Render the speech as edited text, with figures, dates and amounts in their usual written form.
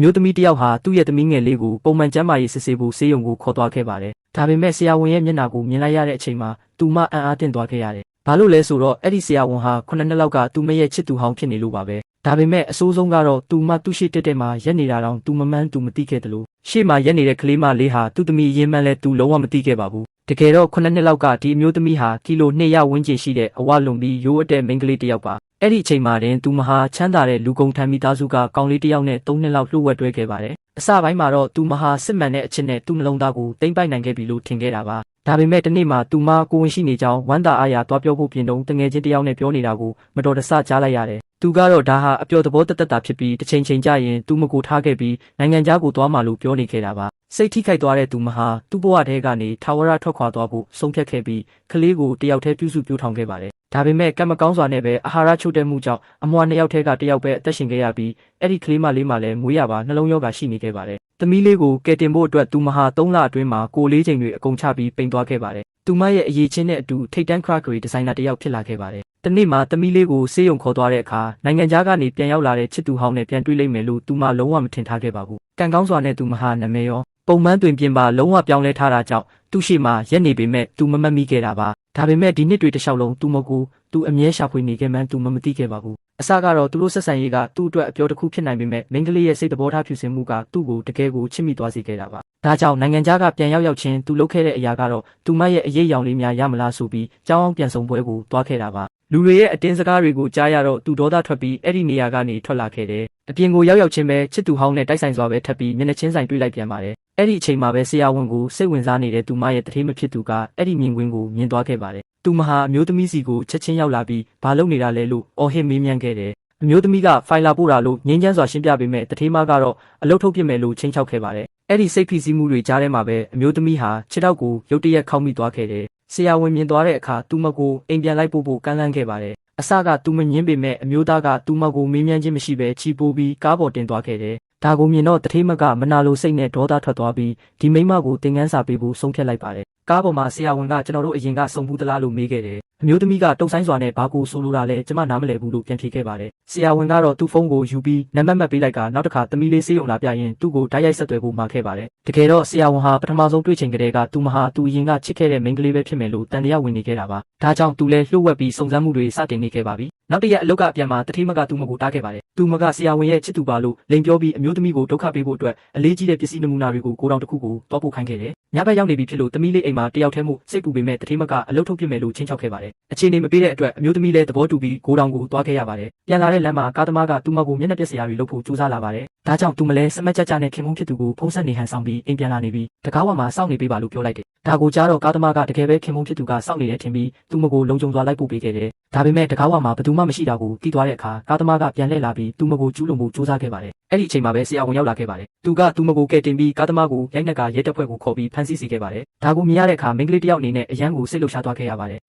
မျိုးသမီးတယောက်ဟာသူ့ရဲ့သမီးငယ်လေးကိုပုံမှန်ကျန်းမာရေးစစ်ဆေးဖို့ဆေးရုံကိုခေါ်သွားခဲ့ပါတယ်။ဒါပေမဲ့ဆရာဝန်ရဲ့မျက်နှာကိုမြင်လိုက်ရတဲ့အချိန်မှာသူမအံ့အားသင့်သွားခဲ့ရတယ်။ဘာလို့လဲဆိုတော့အဲ့ဒီဆရာဝန်ဟာ9နှစ်လောက်ကသူမရဲ့ချစ်သူဟောင်းဖြစ်နေလို့ပါပဲ။ဒါပေမဲ့အဆိုးဆုံးကတော့သူမသူ့ရှိတက်မှာရက်နေတာတောင်သူမမှန်းသူမသိခဲ့တယ်လို့ရှေ့မှာရက်နေတဲ့ကလေးမလေးဟာသူ့သမီးရင်းမှန်းလဲသူလုံးဝမသိခဲ့ပါဘူး။တကယ်တော့9နှစ်လောက်ကဒီအမျိုးသမီးဟာကီလို200ဝန်းကျင်ရှိတဲ့အဝလွန်ပြီးရိုးအတဲ့မိန်းကလေးတစ်ယောက်ပါ။အဲ့ဒီအချိန်မှာတင်သူမဟာချမ်းသာတဲ့လူကုန်ထမ်းမိသားစုကကောင်လေးတစ်ယောက်နဲ့3နှစ်လောက်လှုပ်ဝက်တွဲခဲ့ပါတယ်။အစပိုင်းမှာတော့သူမဟာစစ်မှန်တဲ့အချစ်နဲ့သူ့နှလုံးသားကိုတိမ့်ပိုက်နိုင်ခဲ့ပြီလို့ထင်ခဲ့တာပါ။ဒါပေမဲ့တနေ့မှသူမကိုဝင်ရှိနေကြောင်းဝမ်းသာအားရသွားပြောဖို့ပြင်တော့တငယ်ချင်းတစ်ယောက်နဲ့ပြောနေတာကိုမတော်တဆကြားလိုက်ရတယ်။သူကတော့ဒါဟာအပျော်သဘောတသက်တာဖြစ်ပြီးတစ်ချိန်ချိန်ကြရင်သူမကိုထားခဲ့ပြီးနိုင်ငံခြားကိုသွားမှလို့ပြောနေခဲ့တာပါ။စိတ်ထိခိုက်သွားတဲ့သူမဟာသူ့ဘဝထဲကနေထာဝရထွက်ခွာသွားဖို့ဆုံးဖြတ်ခဲ့ပြီးကလေးကိုတယောက်တည်းပြုစုပြောင်းထောင်ခဲ့ပါတယ်။ဒါပေမဲ့ကံမကောင်းစွာနဲ့ပဲအာဟာရချို့တဲ့မှုကြောင့်အမွှာ2ယောက်ထဲကတယောက်ပဲအသက်ရှင်ခဲ့ရပြီးအဲ့ဒီကလေးမလေးမှလည်းမွေးရပါနှလုံးရောဂါရှိနေခဲ့ပါတယ်။သမီးလေးကိုကယ်တင်ဖို့အတွက်သူမဟာ3လအတွင်းမှာကိုလေးချိန်တွေအကုန်ချပြီးပိန်သွားခဲ့ပါတယ်။သူမရဲ့အရေးချင်းနဲ့အတူထိတ်တန်းခရဂရီဒီဇိုင်နာတစ်ယောက်ဖြစ်လာခဲ့ပါတယ်။တနေ့မှာသမီးလေးကိုဆေးရုံခေါ်သွားတဲ့အခါနိုင်ငံခြားကနေပြန်ရောက်လာတဲ့ချစ်သူဟောင်းနဲ့ပြန်တွေ့လိမ့်မယ်လို့သူမလုံးဝမထင်ထားခဲ့ပါဘူး။ကံကောင်းစွာနဲ့သူမဟာနာမည်ရောပုံမှန်တွင်ပြင်ပါလုံးဝပြောင်းလဲထားတာကြောင့်သူ့ရှိမှရက်နေပေမဲ့သူမမှတ်မိခဲ့တာပါ။ဒါပေမဲ့ဒီနှစ်တွေတစ်လျှောက်လုံးသူမကိုသူအမြဲရှာဖွေနေခဲ့မှန်းသူမသိခဲ့ပါဘူး။အစကတော့သူတို့ဆက်ဆံရေးကသူ့အတွက်အပြောတစ်ခုဖြစ်နိုင်ပေမဲ့မိန်းကလေးရဲ့စိတ်သဘောထားဖြူစင်မှုကသူ့ကိုတကယ်ကိုချစ်မိသွားစေခဲ့တာပါ။ဒါကြောင့်နိုင်ငံခြားကပြန်ရောက်ချင်းသူလုပ်ခဲ့တဲ့အရာကတော့သူမရဲ့အရေးရောင်လေးများရမလားဆိုပြီးကြောင်းအောင်ပြန်ဆောင်ပွဲကိုတွားခဲ့တာပါ။လူတွေရဲ့အတင်းစကားတွေကိုကြားရတော့သူဒေါသထွက်ပြီးအဲ့ဒီနေရာကနေထွက်လာခဲ့တယ်။အပြင်ကိုရောက်ချင်းပဲချစ်သူဟောင်းနဲ့တိုက်ဆိုင်စွာပဲထပ်ပြီးမျက်နှာချင်းဆိုင်တွေ့လိုက်ပြန်ပါတယ်။အဲ့ဒီအချိန်မှာပဲဆရာဝန်ကိုစိတ်ဝင်စားနေတဲ့သူမရဲ့တထေးမဖြစ်သူကအဲ့ဒီမြင်ကွင်းကိုမြင်သွားခဲ့ပါတယ်။သူမဟာအမျိုးသမီးစီကိုချက်ချင်းရောက်လာပြီးဘာလုပ်နေတာလဲလို့အော်ဟစ်မေးမြန်းခဲ့တယ်။အမျိုးသမီးကဖိုင်လာပို့တာလို့ငြင်းချမ်းစွာရှင်းပြပေးမဲ့တထေးမကတော့အလုပ်ထုတ်ပြစ်မယ်လို့ချိန်ချောက်ခဲ့ပါတယ်။အဲ့ဒီစိတ်ဖိစီးမှုတွေကြားထဲမှာပဲအမျိုးသမီးဟာခြေထောက်ကိုရုတ်တရက်ခောက်မိသွားခဲ့တယ်။ဆရာဝန်မြင်သွားတဲ့အခါသူမကိုအိမ်ပြန်လိုက်ဖို့ကမ်းလှမ်းခဲ့ပါတယ်။အစကသူမငင်းပေမဲ့အမျိုးသားကသူမကိုမေးမြန်းခြင်းမရှိပဲချီပိုးပြီးကားပေါ်တင်သွားခဲ့တယ်။ဒါကိုမြင်တော့တထေးမကမနာလိုစိတ်နဲ့ဒေါသထွက်သွားပြီးဒီမိန်းမကိုသင်ခန်းစာပေးဖို့ဆုံးဖြတ်လိုက်ပါတယ်။ကားပေါ်မှာဆရာဝန်ကကျွန်တော်တို့အရင်ကစုံဘူးသလားလို့မေးခဲ့တယ်။အမျိုးသမီးကတုံဆိုင်စွာနဲ့ဘာကိုဆိုလိုတာလဲကျွန်မနားမလည်ဘူးလို့ပြန်ဖြေခဲ့ပါတယ်။ဆရာဝန်ကတော့သူ့ဖုန်းကိုယူပြီးနံပါတ်မှတ်ပေးလိုက်ကနောက်တစ်ခါသမီးလေးဆေးရုံလာပြရင်သူ့ကိုဓာတ်ရိုက်ဆက်သွယ်ဖို့မှာခဲ့ပါတယ်။တကယ်တော့ဆရာဝန်ဟာပထမဆုံးတွေ့ချိန်ကတည်းကသူမဟာသူအရင်ကချစ်ခဲ့တဲ့မိန်းကလေးပဲဖြစ်မယ်လို့တန်တရားဝင်နေခဲ့တာပါ။ဒါကြောင့်သူလည်းလှုပ်ဝက်ပြီးစုံစမ်းမှုတွေစတင်နေခဲ့ပါပြီ။နောက်တစ်ရက်အလုပ်ကအပြန်မှာတတိမကသူမကိုတားခဲ့ပါတယ်။သူမကဆရာဝန်ရဲ့ချစ်သူပါလို့လိန်ပြောပြီးအမျိုးသမီးကိုဒုက္ခပေးဖို့အတွက်အလေးကြီးတဲ့ပစ္စည်းနမူနာတွေကိုကိုတောင်တစ်ခုကိုတောက်ပို့ခိုင်းခဲ့တယ်။ညဘက်ရောက်နေပြီဖြစ်လို့သမီးလေးအိမ်မှာတယောက်တည်းမှုစိတ်ပူပေမဲ့တတိမကအလုပ်ထုတ်ပြစ်မယ်လို့ချင်းချောက်ခဲ့ပါတယ်။အခြေအနေမပေးတဲ့အတွက်အမျိုးသမီးလည်းသဘောတူပြီးကိုတောင်ကိုသွားခဲ့ရပါတယ်။ပြန်လာတဲ့လမ်းမှာကားသမားကသူမကိုမျက်နှာပြက်စရာတွေလုပ်ဖို့ကြိုးစားလာပါတယ်။ဒါကြောင့်သူမလည်းစမတ်ကြနဲ့ခင်မုန်းဖြစ်သူကိုဖုံးဆက်နေဟန်ဆောင်ပြီးအိမ်ပြန်လာနေပြီးတကားဝမှာစောင့်နေပေးပါလို့ပြောလိုက်တယ်။ဒါကိုကြားတော့ကားသမားကတကယ်ပဲခင်မုန်းဖြစ်သူကစောင့်နေတယ်ထင်ပြီးသူမကိုလုံခြုံစွာလိုက်ပို့ပေးခဲ့တယ်။ဒါပေမဲ့တကားဝမှာဘယ်သူမှမရှိတာကိုသိသွားတဲ့အခါကားသမားကပြန်လှည့်လာပြီးသူမကိုကျူးလွန်ဖို့ကြိုးစားခဲ့ပါတယ်။အဲ့ဒီအချိန်မှာပဲဆရာဝန်ရောက်လာခဲ့ပါတယ်။သူကသူမကိုကယ်တင်ပြီးကားသမားကိုရိုက်နှက်ကရဲတပ်ဖွဲ့ကိုခေါ်ပြီးဖမ်းဆီးစေခဲ့ပါတယ်။ဒါကိုမြင်ရတဲ့အခါမိန်းကလေးတစ်ယောက်အနေနဲ့အရန်ကိုစိတ်လှုပ်ရှားသွားခဲ့ရပါတယ်။